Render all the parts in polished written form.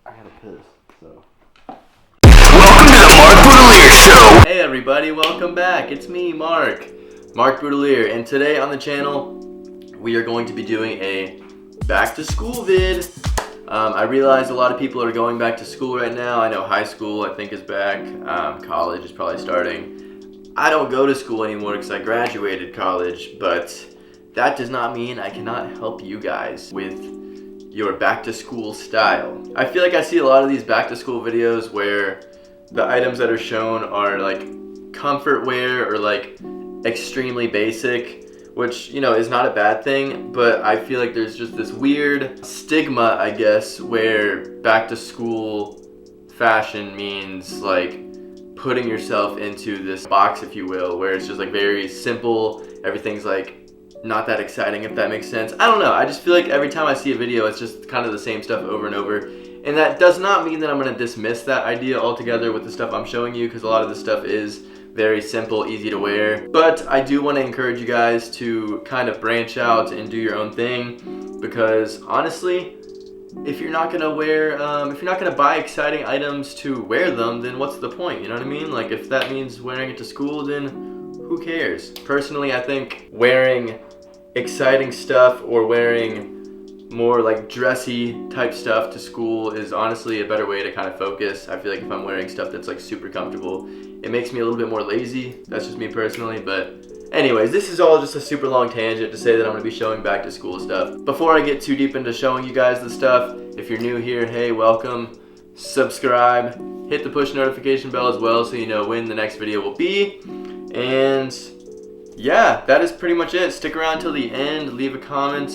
I gotta piss, so. Welcome to the Mark Boudelier Show! Hey everybody, welcome back. It's me, Mark Boudelier, and today on the channel, we are going to be doing a back to school vid. I realize a lot of people are going back to school right now. I know high school, I think, is back. College is probably starting. I don't go to school anymore because I graduated college, but that does not mean I cannot help you guys with your back to school style. I feel like I see a lot of these back to school videos where the items that are shown are like comfort wear or like extremely basic, which, you know, is not a bad thing, but I feel like there's just this weird stigma, I guess, where back to school fashion means like putting yourself into this box, if you will, where it's just like very simple, everything's like not that exciting, if that makes sense. I don't know, I just feel like every time I see a video, it's just kind of the same stuff over and over. And that does not mean that I'm gonna dismiss that idea altogether with the stuff I'm showing you, because a lot of this stuff is very simple, easy to wear. But I do want to encourage you guys to kind of branch out and do your own thing, because honestly, if you're not gonna wear, if you're not gonna buy exciting items to wear them, then what's the point? You know what I mean? Like, if that means wearing it to school, then who cares? Personally, I think wearing exciting stuff or wearing more like dressy type stuff to school is honestly a better way to kind of focus. I feel like if I'm wearing stuff that's like super comfortable, it makes me a little bit more lazy. That's just me personally, but anyways, this is all just a super long tangent to say that I'm gonna be showing back to school stuff. Before I get too deep into showing you guys the stuff, if you're new here, hey, welcome. Subscribe, hit the push notification bell as well so you know when the next video will be. And yeah, that is pretty much it. Stick around till the end, leave a comment.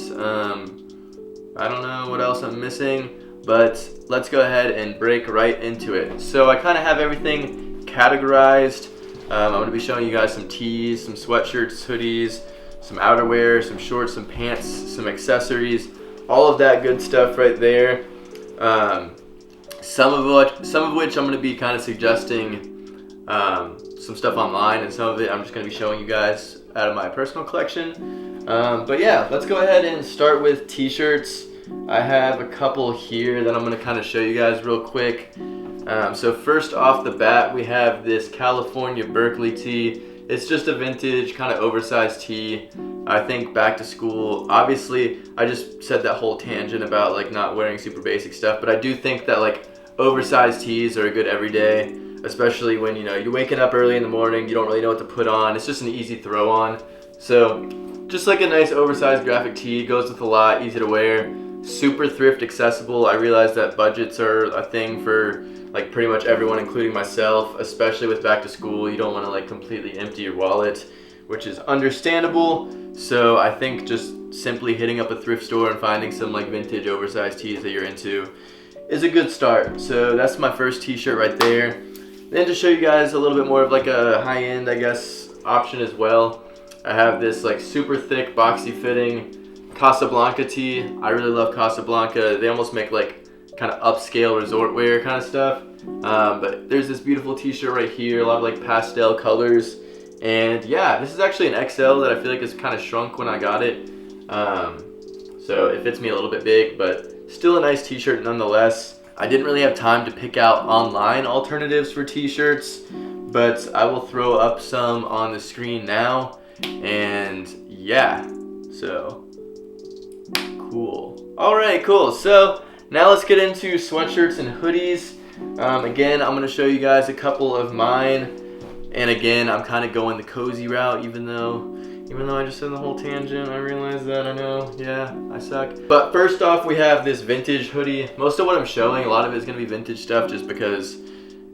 I don't know what else I'm missing, but let's go ahead and break right into it. So I kind of have everything categorized. I'm going to be showing you guys some tees, some sweatshirts, hoodies, some outerwear, some shorts, some pants, some accessories, all of that good stuff right there. Some of which I'm going to be kind of suggesting some stuff online, and some of it I'm just going to be showing you guys out of my personal collection. But yeah, let's go ahead and start with t-shirts. I have a couple here that I'm going to kind of show you guys real quick. So first off the bat, we have this California Berkeley tee. It's just a vintage kind of oversized tee. I think back to school, obviously I just said that whole tangent about like not wearing super basic stuff, but I do think that like oversized tees are a good everyday, especially when, you know, you're waking up early in the morning, you don't really know what to put on. It's just an easy throw on. So just like a nice oversized graphic tee, goes with a lot, easy to wear, super thrift accessible. I realize that budgets are a thing for like pretty much everyone, including myself, especially with back to school. You don't want to like completely empty your wallet, which is understandable. So I think just simply hitting up a thrift store and finding some like vintage oversized tees that you're into is a good start. So that's my first t-shirt right there. Then to show you guys a little bit more of like a high-end, I guess, option as well, I have this like super thick, boxy fitting Casablanca tee. I really love Casablanca. They almost make like kind of upscale resort wear kind of stuff. But there's this beautiful t-shirt right here, a lot of like pastel colors. And yeah, this is actually an XL that I feel like is kind of shrunk when I got it. So it fits me a little bit big, but still a nice t-shirt nonetheless. I didn't really have time to pick out online alternatives for t-shirts, but I will throw up some on the screen now. And yeah, so cool. All right, cool. So now let's get into sweatshirts and hoodies. Again, I'm gonna show you guys a couple of mine. And again, I'm kind of going the cozy route, even though I just said the whole tangent. I realize that, I know, yeah, I suck. But first off, we have this vintage hoodie. Most of what I'm showing, a lot of it is gonna be vintage stuff, just because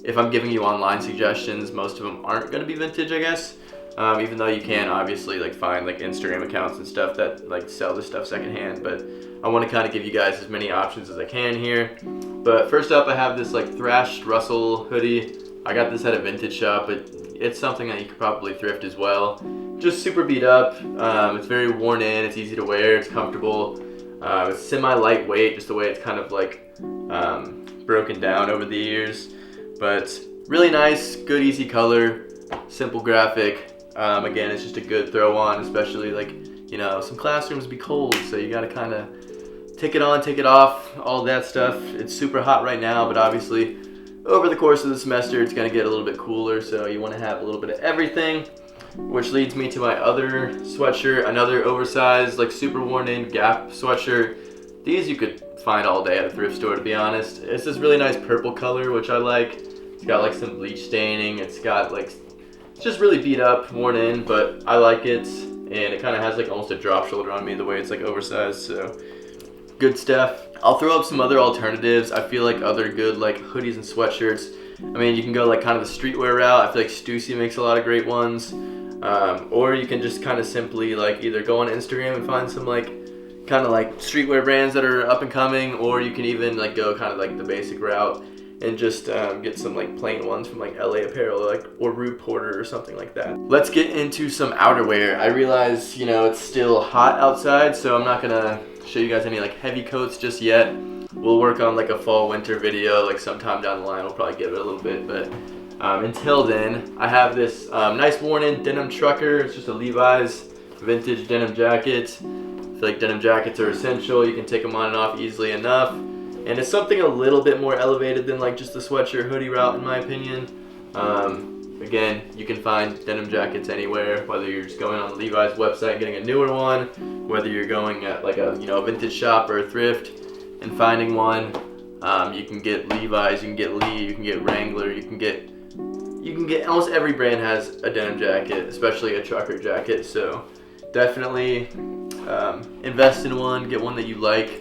if I'm giving you online suggestions, most of them aren't gonna be vintage, I guess. Even though you can obviously like find like Instagram accounts and stuff that like sell this stuff secondhand, but I want to kind of give you guys as many options as I can here. But first up, I have this like thrashed Russell hoodie. I got this at a vintage shop, but it's something that you could probably thrift as well. Just super beat up. It's very worn in, it's easy to wear, it's comfortable. It's semi-lightweight, just the way it's kind of like broken down over the years. But really nice, good easy color, simple graphic. Again, it's just a good throw on, especially like, you know, some classrooms be cold, so you gotta kind of take it on, take it off, all that stuff. It's super hot right now, but obviously over the course of the semester it's going to get a little bit cooler, so you want to have a little bit of everything, which leads me to my other sweatshirt, another oversized, like super worn in Gap sweatshirt. These you could find all day at a thrift store, to be honest. It's this really nice purple color, which I like. It's got like some bleach staining. It's got like, it's just really beat up, worn in, but I like it. And it kind of has like almost a drop shoulder on me, the way it's like oversized, so good stuff. I'll throw up some other alternatives. I feel like other good like hoodies and sweatshirts. I mean, you can go like kind of the streetwear route. I feel like Stussy makes a lot of great ones. Or you can just kind of simply like either go on Instagram and find some like kind of like streetwear brands that are up and coming, or you can even like go kind of like the basic route and just get some like plain ones from like LA Apparel, like or Rue Porter or something like that. Let's get into some outerwear. I realize, you know, it's still hot outside, so I'm not gonna show you guys any like heavy coats just yet. We'll work on like a fall winter video like sometime down the line. We'll probably give it a little bit, but until then, I have this nice worn in denim trucker. It's just a Levi's vintage denim jacket. I feel like denim jackets are essential. You can take them on and off easily enough. And it's something a little bit more elevated than like just the sweatshirt hoodie route, in my opinion. Again, you can find denim jackets anywhere, whether you're just going on the Levi's website and getting a newer one, whether you're going at like a, you know, a vintage shop or a thrift and finding one. You can get Levi's, you can get Lee, you can get Wrangler, you can get almost every brand has a denim jacket, especially a trucker jacket. So definitely invest in one, get one that you like.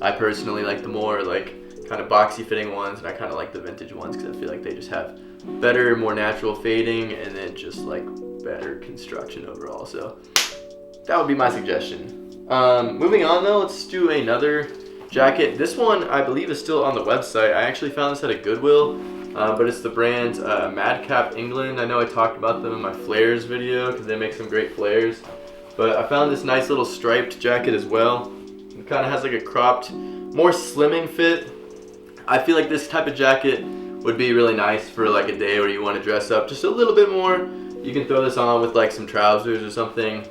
I personally like the more like kind of boxy fitting ones, and I kind of like the vintage ones because I feel like they just have better, more natural fading, and then just like better construction overall. So that would be my suggestion. Moving on though, let's do another jacket. This one I believe is still on the website. I actually found this at a Goodwill, but it's the brand Madcap England. I know I talked about them in my flares video because they make some great flares, but I found this nice little striped jacket as well. It kind of has like a cropped, more slimming fit. I feel like this type of jacket would be really nice for like a day where you want to dress up just a little bit more. You can throw this on with like some trousers or something.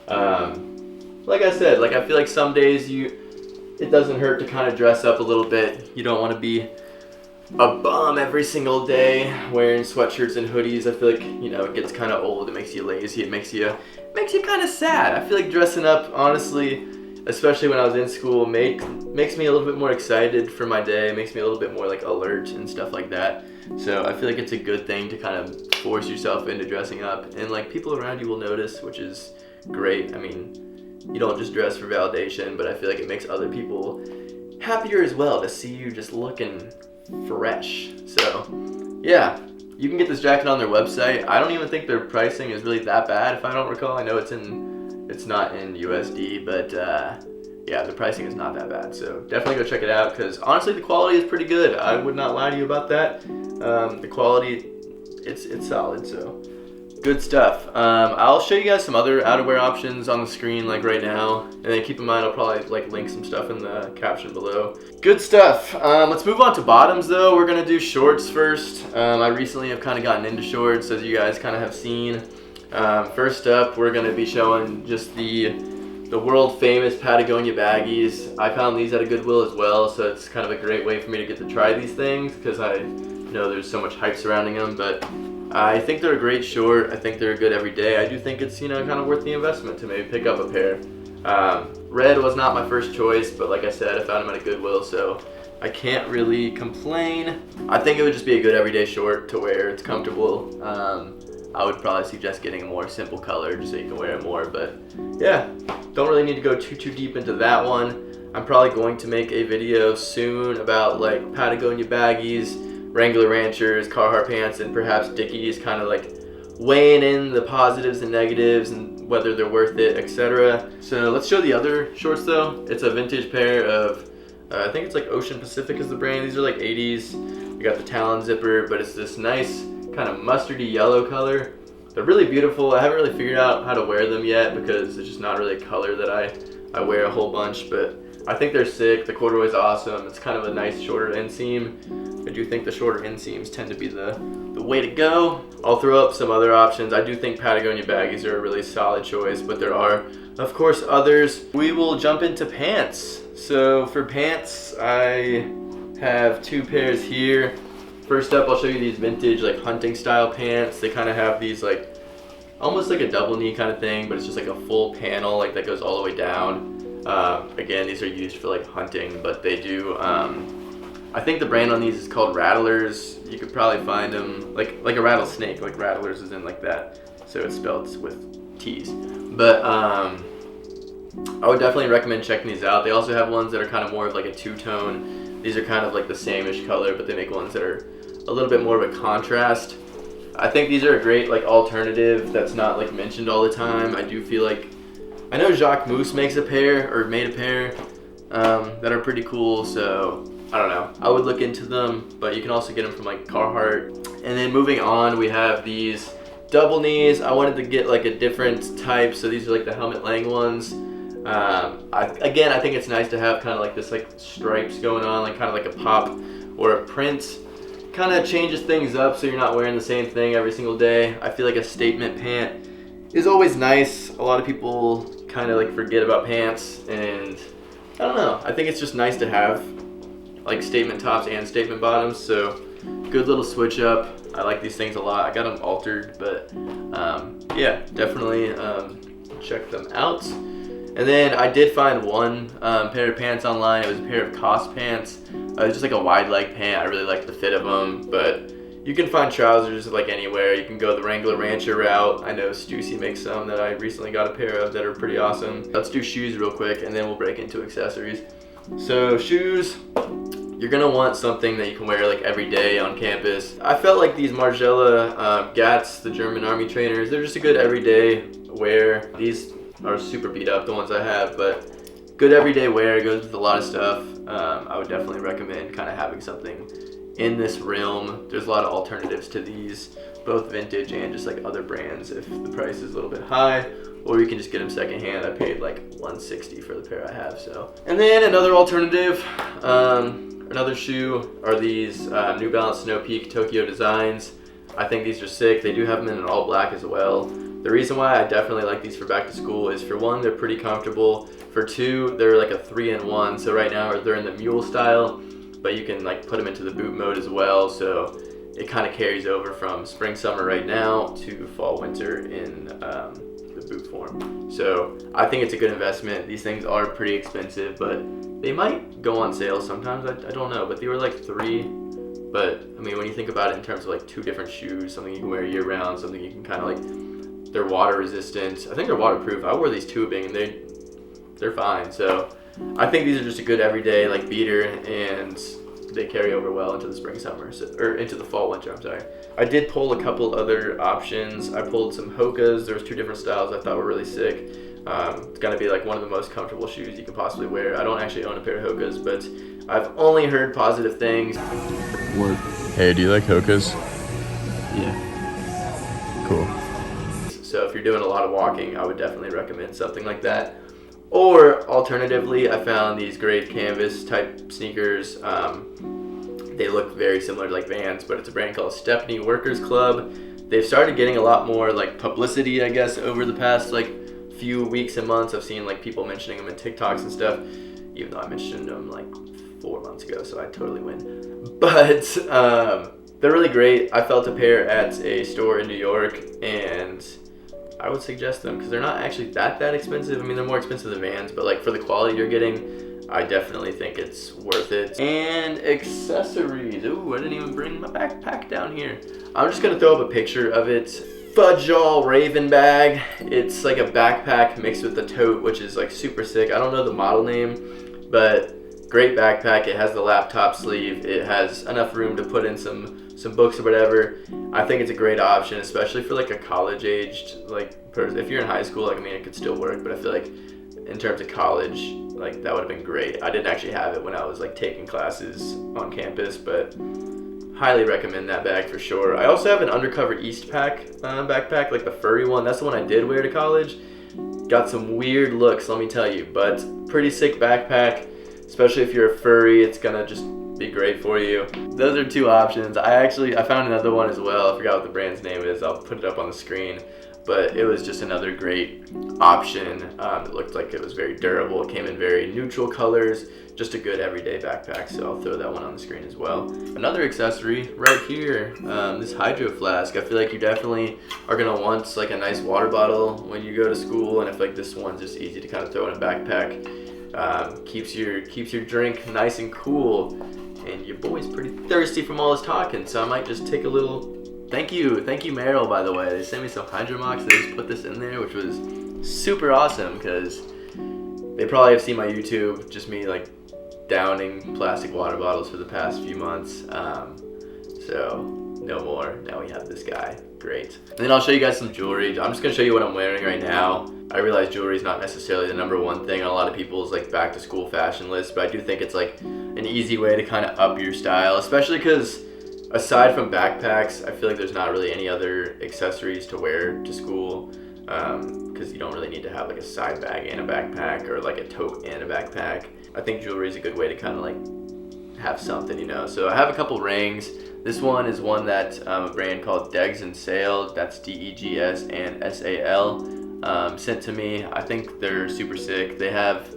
Like I said, like I feel like some days it doesn't hurt to kind of dress up a little bit. You don't want to be a bum every single day wearing sweatshirts and hoodies. I feel like, you know, it gets kind of old. It makes you lazy. It makes you kind of sad. I feel like dressing up, honestly, especially when I was in school, makes me a little bit more excited for my day. It makes me a little bit more like alert and stuff like that. So I feel like it's a good thing to kind of force yourself into dressing up, and like people around you will notice, which is great. I mean, you don't just dress for validation, but I feel like it makes other people happier as well to see you just looking fresh. So yeah, you can get this jacket on their website. I don't even think their pricing is really that bad, if I don't recall. I know it's not in USD, but yeah, the pricing is not that bad. So definitely go check it out, because honestly the quality is pretty good. I would not lie to you about that. The quality, it's solid, so good stuff. I'll show you guys some other outerwear options on the screen like right now, and then keep in mind I'll probably like link some stuff in the caption below. Good stuff. Let's move on to bottoms though. We're gonna do shorts first. I recently have kind of gotten into shorts, as you guys kind of have seen. First up, we're gonna be showing just the world famous Patagonia baggies. I found these at a Goodwill as well, so it's kind of a great way for me to get to try these things, because I know there's so much hype surrounding them. But I think they're a great short. I think they're good every day. I do think it's, you know, kind of worth the investment to maybe pick up a pair. Red was not my first choice, but like I said, I found them at a Goodwill, so I can't really complain. I think it would just be a good everyday short to wear. It's comfortable. I would probably suggest getting a more simple color just so you can wear it more, but yeah, don't really need to go too deep into that one. I'm probably going to make a video soon about like Patagonia baggies, Wrangler Ranchers, Carhartt pants, and perhaps Dickies, kind of like weighing in the positives and negatives and whether they're worth it, etc. So let's show the other shorts though. It's a vintage pair of, I think it's like Ocean Pacific is the brand. These are like 80s. You got the Talon zipper, but it's this nice kind of mustardy yellow color. They're really beautiful. I haven't really figured out how to wear them yet because it's just not really a color that I wear a whole bunch, but I think they're sick. The corduroy's awesome. It's kind of a nice shorter inseam. I do think the shorter inseams tend to be the way to go. I'll throw up some other options. I do think Patagonia baggies are a really solid choice, but there are, of course, others. We will jump into pants. So for pants, I have 2 pairs here. First up, I'll show you these vintage like hunting style pants. They kind of have these like almost like a double knee kind of thing, but it's just like a full panel like that goes all the way down. Again, these are used for like hunting, but they do. I think the brand on these is called Rattlers. You could probably find them like a rattlesnake, like Rattlers is in like that. So it's spelled with T's. But I would definitely recommend checking these out. They also have ones that are kind of more of like a two-tone. These are kind of like the same-ish color, but they make ones that are a little bit more of a contrast. I think these are a great like alternative that's not like mentioned all the time. I do feel like, I know Jacques Mousse makes a pair, or made a pair, that are pretty cool, so I don't know. I would look into them, but you can also get them from like Carhartt. And then moving on, we have these double knees. I wanted to get like a different type, so these are like the Helmut Lang ones. I think it's nice to have kind of like this like stripes going on, like kind of like a pop or a print. Kind of changes things up so you're not wearing the same thing every single day. I feel like a statement pant is always nice. A lot of people kind of like forget about pants, and I don't know. I think it's just nice to have like statement tops and statement bottoms, so good little switch up. I like these things a lot. I got them altered, but yeah, definitely check them out. And then I did find one pair of pants online. It was a pair of Cost pants. It was just like a wide leg pant. I really liked the fit of them, but you can find trousers like anywhere. You can go the Wrangler Rancher route. I know Stussy makes some that I recently got a pair of that are pretty awesome. Let's do shoes real quick, and then we'll break into accessories. So shoes, you're gonna want something that you can wear like every day on campus. I felt like these Margiela Gats, the German army trainers, they're just a good everyday wear. These are super beat up, the ones I have, but good everyday wear, goes with a lot of stuff. I would definitely recommend kind of having something in this realm. There's a lot of alternatives to these, both vintage and just like other brands if the price is a little bit high, or you can just get them secondhand. I paid like $160 for the pair I have, so. And then another alternative, another shoe are these New Balance Snow Peak Tokyo Designs. I think these are sick. They do have them in an all black as well. The reason why I definitely like these for back to school is, for one, they're pretty comfortable. For two, they're like a 3-in-1. So right now they're in the mule style, but you can like put them into the boot mode as well. So it kind of carries over from spring, summer right now to fall, winter in the boot form. So I think it's a good investment. These things are pretty expensive, but they might go on sale sometimes. I don't know, but they were like $3. But I mean, when you think about it in terms of like 2 different shoes, something you can wear year round, something you can kind of like, they're water resistant. I think they're waterproof. I wore these tubing and they're fine. So I think these are just a good everyday like beater, and they carry over well into the spring, summer, or into the fall, winter, I'm sorry. I did pull a couple other options. I pulled some Hokas. There was 2 different styles I thought were really sick. It's gonna be like one of the most comfortable shoes you can possibly wear. I don't actually own a pair of Hokas, but I've only heard positive things. What? Hey, do you like Hokas? Yeah. Cool. So if you're doing a lot of walking, I would definitely recommend something like that. Or alternatively, I found these great canvas type sneakers. They look very similar to like Vans, but it's a brand called Stepney Workers Club. They've started getting a lot more like publicity, I guess, over the past like few weeks and months. I've seen like people mentioning them in TikToks and stuff, even though I mentioned them like 4 months ago, so I totally win. But they're really great. I felt a pair at a store in New York, and I would suggest them because they're not actually that expensive. I mean, they're more expensive than Vans, but like for the quality you're getting, I definitely think it's worth it. And accessories. Ooh, I didn't even bring my backpack down here. I'm just gonna throw up a picture of it. Fudgeall Raven bag. It's like a backpack mixed with a tote, which is like super sick. I don't know the model name, but great backpack. It has the laptop sleeve. It has enough room to put in some books or whatever. I think it's a great option, especially for like a college-aged like person. If you're in high school, like, I mean, it could still work, but I feel like in terms of college, like that would have been great. I didn't actually have it when I was like taking classes on campus, but highly recommend that bag for sure. I also have an Undercover Eastpak backpack, like the furry one. That's the one I did wear to college. Got some weird looks, let me tell you, but pretty sick backpack, especially if you're a furry. It's gonna just be great for you. Those are 2 options. I found another one as well. I forgot what the brand's name is. I'll put it up on the screen. but it was just another great option. It looked like it was very durable. It came in very neutral colors, just a good everyday backpack, so I'll throw that one on the screen as well. Another accessory right here, this hydro flask. I feel like you definitely are gonna want like a nice water bottle when you go to school, and I feel like this one's just easy to kind of throw in a backpack. Keeps your drink nice and cool, and your boy's pretty thirsty from all this talking, so I might just take a little. Thank you Meryl, by the way. They sent me some Hydromox. They just put this in there, which was super awesome because they probably have seen my YouTube, just me like downing plastic water bottles for the past few months. So no more. Now we have this guy. Great. And then I'll show you guys some jewelry. I'm just gonna show you what I'm wearing right now. I realize jewelry is not necessarily the #1 thing on a lot of people's like back to school fashion list, but I do think it's like an easy way to kind of up your style, especially because aside from backpacks, I feel like there's not really any other accessories to wear to school, because you don't really need to have like a side bag and a backpack, or like a tote and a backpack. I think jewelry is a good way to kind of like have something, you know. So I have a couple rings. This one is one that a brand called Degs and Sale, that's Degs and SAL, sent to me. I think they're super sick. They have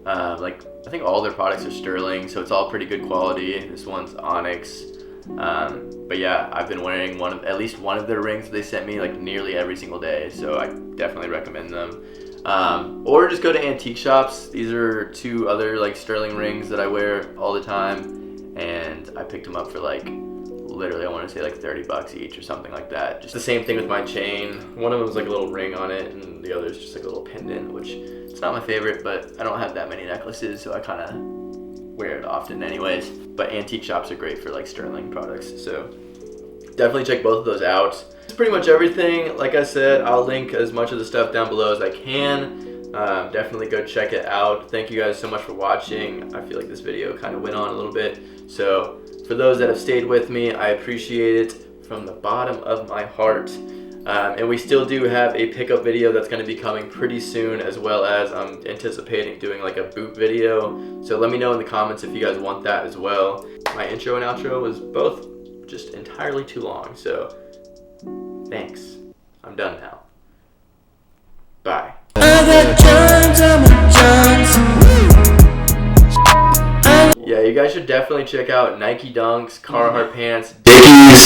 like, I think all their products are sterling, so it's all pretty good quality. This one's onyx. But yeah, I've been wearing at least one of their rings that they sent me like nearly every single day, so I definitely recommend them. Or just go to antique shops. These are 2 other like sterling rings that I wear all the time, and I picked them up for like literally, I want to say like $30 each or something like that. Just the same thing with my chain. One of them was like a little ring on it, and the other is just like a little pendant, which it's not my favorite, but I don't have that many necklaces, so I kind of wear it often anyways. But antique shops are great for like sterling products, so definitely check both of those out. It's pretty much everything. Like I said, I'll link as much of the stuff down below as I can. Definitely go check it out. Thank you guys so much for watching. I feel like this video kind of went on a little bit, so for those that have stayed with me, I appreciate it from the bottom of my heart. And we still do have a pickup video that's going to be coming pretty soon, as well as I'm anticipating doing like a boot video. So let me know in the comments if you guys want that as well. My intro and outro was both just entirely too long, so thanks. I'm done now. Bye. Yeah, you guys should definitely check out Nike Dunks, Carhartt pants, Dickies,